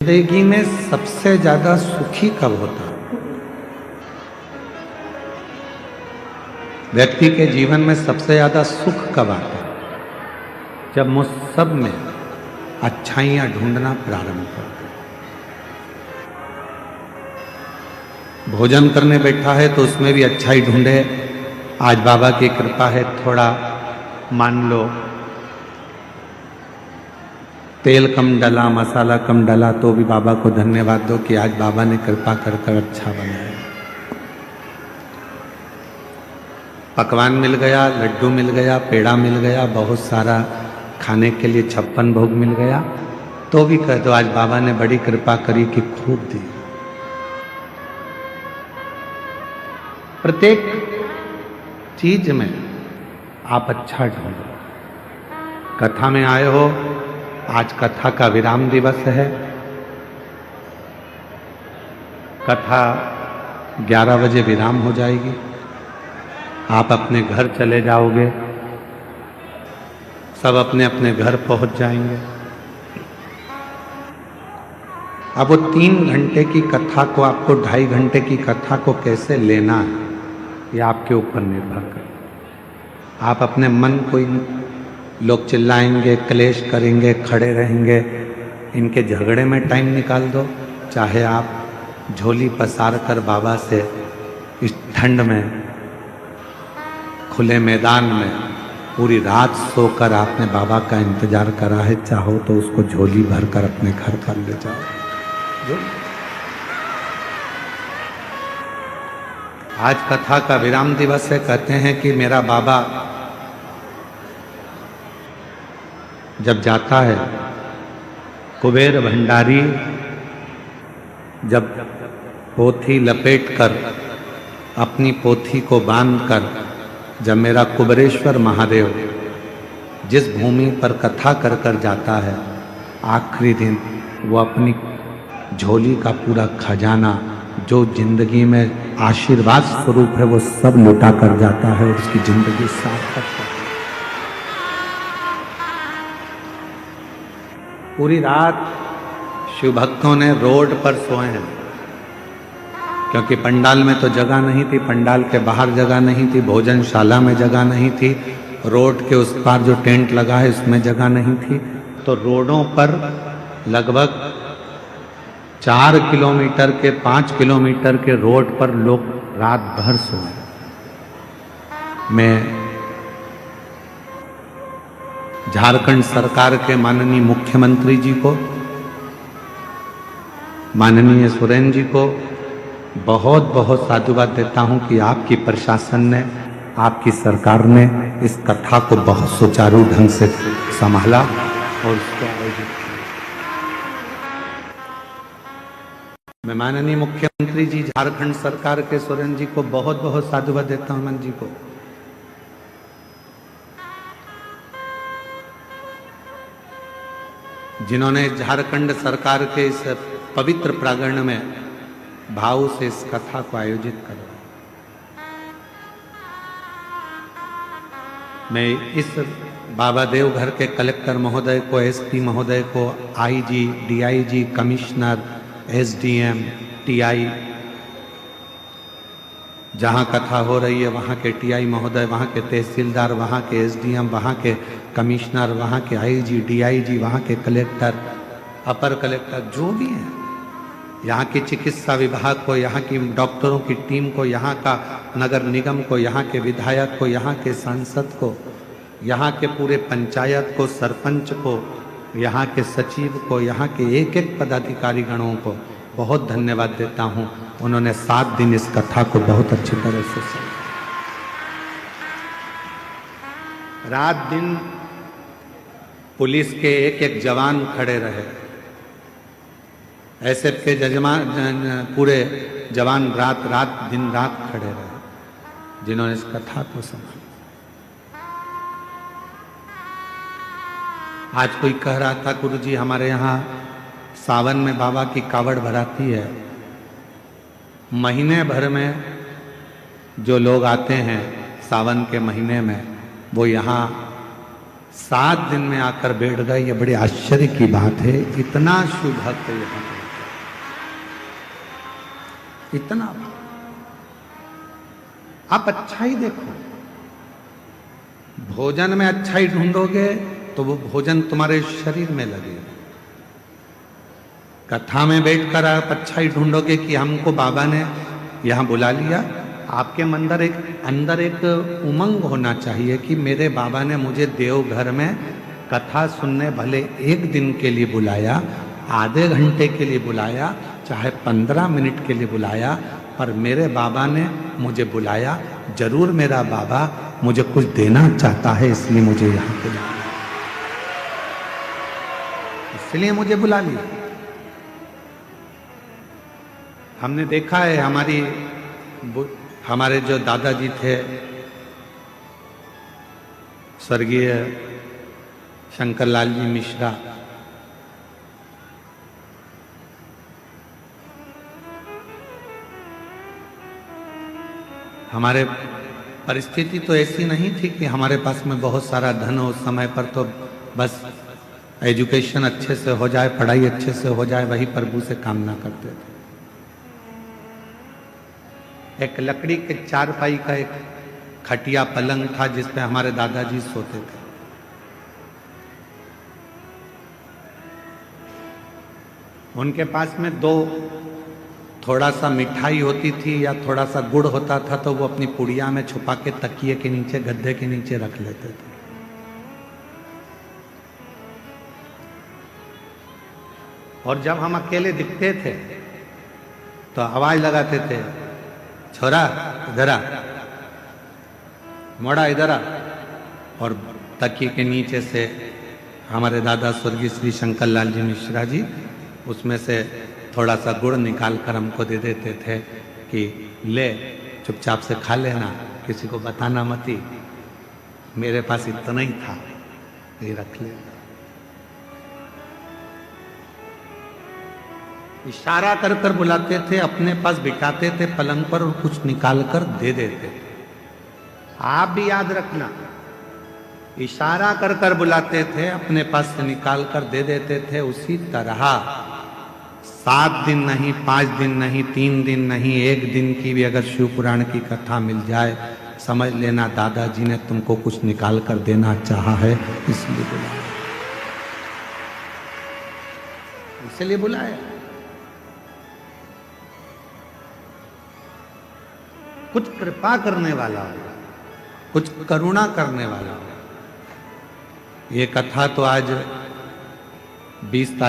जिंदगी में सबसे ज्यादा सुखी कब होता है? व्यक्ति के जीवन में सबसे ज्यादा सुख कब आता है? जब मुझ सब में अच्छाइयां ढूंढना प्रारंभ करते हैं। भोजन करने बैठा है तो उसमें भी अच्छाई ढूंढे। आज बाबा की कृपा है, थोड़ा मान लो तेल कम डला, मसाला कम डला, तो भी बाबा को धन्यवाद दो कि आज बाबा ने कृपा कर कर अच्छा बनाया। पकवान मिल गया, लड्डू मिल गया, पेड़ा मिल गया, बहुत सारा खाने के लिए 56 भोग मिल गया, तो भी कह दो आज बाबा ने बड़ी कृपा करी कि खूब दी। प्रत्येक चीज में आप अच्छा ढूंढो। कथा में आए हो, आज कथा का विराम दिवस है। कथा 11 बजे विराम हो जाएगी। आप अपने घर चले जाओगे, सब अपने अपने घर पहुंच जाएंगे। अब वो 3 घंटे की कथा को, आपको 2.5 घंटे की कथा को कैसे लेना है, ये आपके ऊपर निर्भर करे। आप अपने मन को, लोग चिल्लाएंगे, क्लेश करेंगे, खड़े रहेंगे, इनके झगड़े में टाइम निकाल दो। चाहे आप झोली पसार कर बाबा से इस ठंड में खुले मैदान में पूरी रात सोकर आपने बाबा का इंतजार करा है, चाहो तो उसको झोली भरकर अपने घर पर ले जाओ। जो आज कथा का विराम दिवस है, कहते हैं कि मेरा बाबा जब जाता है, कुबेर भंडारी जब पोथी लपेटकर, अपनी पोथी को बांधकर, जब मेरा कुबेरेश्वर महादेव जिस भूमि पर कथा कर कर जाता है, आखिरी दिन वो अपनी झोली का पूरा खजाना जो जिंदगी में आशीर्वाद स्वरूप है वो सब लुटा कर जाता है और उसकी जिंदगी सार्थक है। पूरी रात शिव भक्तों ने रोड पर सोए हैं, क्योंकि पंडाल में तो जगह नहीं थी, पंडाल के बाहर जगह नहीं थी, भोजनशाला में जगह नहीं थी, रोड के उस पार जो टेंट लगा है उसमें जगह नहीं थी। तो रोडों पर लगभग 4 किलोमीटर के 5 किलोमीटर के रोड पर लोग रात भर सोए। मैं झारखंड सरकार के माननीय मुख्यमंत्री जी को, माननीय सोरेन जी को बहुत बहुत साधुवाद देता हूं कि आपकी प्रशासन ने, आपकी सरकार ने इस कथा को बहुत सुचारू ढंग से संभाला और उसको आयोजित किया। मैं माननीय मुख्यमंत्री जी झारखंड सरकार के सोरेन जी को बहुत बहुत साधुवाद देता हूं, मन जी को। जिन्होंने झारखंड सरकार के इस पवित्र प्रांगण में भाव से इस कथा को आयोजित करा। मैं इस बाबा देवघर के कलेक्टर महोदय को, एसपी महोदय को, IG, DIG, commissioner, SDM, TI, जहां कथा हो रही है वहां के टीआई महोदय, वहां के तहसीलदार, वहां के एसडीएम, वहां के कमिश्नर, वहां के आईजी, डीआईजी, वहां के कलेक्टर, अपर कलेक्टर, जो भी हैं, यहाँ की चिकित्सा विभाग को, यहाँ की डॉक्टरों की टीम को, यहाँ का नगर निगम को, यहाँ के विधायक को, यहाँ के सांसद को, यहाँ के पूरे पंचायत को, सरपंच को, यहाँ के सचिव को, यहाँ के एक एक पदाधिकारी गणों को बहुत धन्यवाद देता हूँ। उन्होंने 7 दिन इस कथा को बहुत अच्छी तरह से समझा। रात दिन पुलिस के एक एक जवान खड़े रहे, एसएफ के जजमान, पूरे जवान रात रात दिन रात खड़े रहे, जिन्होंने इस कथा को संभाला। आज कोई कह रहा था, गुरुजी हमारे यहाँ सावन में बाबा की कावड़ भराती है, महीने भर में जो लोग आते हैं सावन के महीने में, वो यहाँ 7 दिन में आकर बैठ गए। ये बड़े आश्चर्य की बात है, इतना शुभ भक्त यहाँ इतना आप अच्छाई देखो, भोजन में अच्छाई ढूंढोगे तो वो भोजन तुम्हारे शरीर में लगेगा। कथा में बैठकर आप अच्छाई ढूंढोगे कि हमको बाबा ने यहाँ बुला लिया, आपके अंदर एक उमंग होना चाहिए कि मेरे बाबा ने मुझे देवघर में कथा सुनने भले एक दिन के लिए बुलाया, आधे घंटे के लिए बुलाया, चाहे 15 मिनट के लिए बुलाया, पर मेरे बाबा ने मुझे बुलाया, जरूर मेरा बाबा मुझे कुछ देना चाहता है, इसलिए मुझे यहाँ बुला लिया, इसलिए मुझे बुला लिया। हमने देखा है हमारे जो दादाजी थे स्वर्गीय शंकरलाल जी मिश्रा, हमारे परिस्थिति तो ऐसी नहीं थी कि हमारे पास में बहुत सारा धन हो, उस समय पर तो बस एजुकेशन अच्छे से हो जाए, पढ़ाई अच्छे से हो जाए, वही प्रभु से कामना करते थे। एक लकड़ी के चारपाई का एक खटिया पलंग था जिस पे हमारे दादाजी सोते थे। उनके पास में थोड़ा सा मिठाई होती थी या थोड़ा सा गुड़ होता था तो वो अपनी पुड़िया में छुपा के तकिए के नीचे, गद्दे के नीचे रख लेते थे। और जब हम अकेले दिखते थे तो आवाज लगाते थे, छोरा इधर आ, मोड़ा इधर आ, और तकिए के नीचे से हमारे दादा स्वर्गीय श्री शंकरलाल जी मिश्रा जी उसमें से थोड़ा सा गुड़ निकाल कर हमको दे देते थे कि ले चुपचाप से खा लेना, किसी को बताना मत ही, मेरे पास इतना ही था, ये रख ले। इशारा कर कर बुलाते थे, अपने पास बिठाते थे पलंग पर और कुछ निकाल कर दे देते थे। आप भी याद रखना, इशारा कर कर बुलाते थे, अपने पास से निकाल कर दे देते थे। उसी तरह 7 दिन नहीं, 5 दिन नहीं, 3 दिन नहीं, 1 दिन की भी अगर शिव पुराण की कथा मिल जाए, समझ लेना दादाजी ने तुमको कुछ निकाल कर देना चाहा है, इसलिए बुलाया, इसलिए बुलाया। कुछ कृपा करने वाला हो, कुछ करुणा करने वाला हो। ये कथा तो आज 20 तारीख